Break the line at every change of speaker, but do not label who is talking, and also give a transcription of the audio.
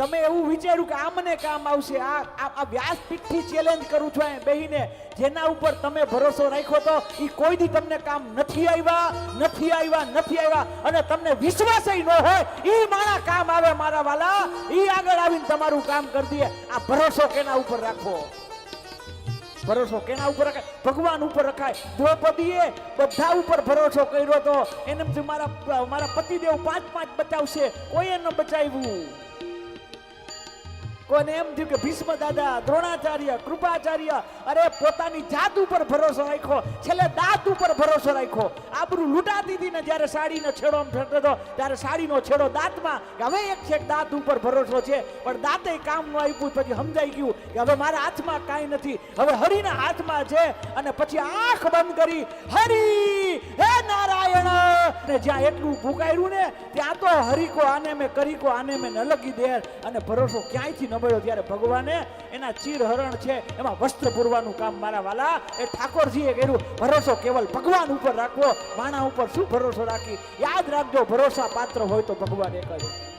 તમે એવું વિચાર્યું કે આ મને કામ આવશે? આ વ્યાસપીઠથી ચેલેન્જ કરું છું અહીં બેહીને, જેના ઉપર તમે ભરોસો રાખ્યો તો એ કોઈ દી તમને કામ નથી આવ્યા. અને તમને વિશ્વાસ ન હોય એ મારા કામ આવે મારા વાલા, એ આગળ આવીને તમારું કામ કરી દે. આ ભરોસો કેના ઉપર રાખો? ભરોસો કેના ઉપર રખાય? ભગવાન ઉપર રખાય. દ્રૌપદીએ બધા ઉપર ભરોસો કર્યો તો એને મારા પતિદેવ 5 બચાવશે, કોઈએ ન બચાવ્યું. કોને એમ થયું કે ભીષ્મ દાદા, દ્રોણાચાર્ય, કૃપાચાર્ય, અરે પોતાની જાત ઉપર ભરોસો રાખ્યો, છેલ્લે દાંત ઉપર ભરોસો રાખ્યો. આબરૂ લૂંટાતી હતી ને જ્યારે સાડીનો છેડો ફેંકતો હતો ત્યારે સાડીનો છેડો દાંતમાં, હવે એક છે દાંત ઉપર ભરોસો છે, પણ દાંતે કામ ન આપ્યું. પછી સમજાઈ ગયું કે હવે મારા હાથમાં કાંઈ નથી, હવે હરિના હાથમાં છે. અને પછી આંખ બંધ કરી હરી હે નારાયણ, ને જ્યાં એટલું ભૂકાયું ને ત્યાં તો હરિકો આને મેં કરીકો આને મેં ન લગી દેર. અને ભરોસો ક્યાંયથી ન મળ્યો ત્યારે ભગવાને એના ચીરહરણ છે એમાં વસ્ત્ર પૂરવાનું કામ મારા વાલા એ ઠાકોરજીએ કર્યું. ભરોસો કેવલ ભગવાન ઉપર રાખવો, માણા ઉપર શું ભરોસો રાખી? યાદ રાખજો, ભરોસા પાત્ર હોય તો ભગવાન એક જ.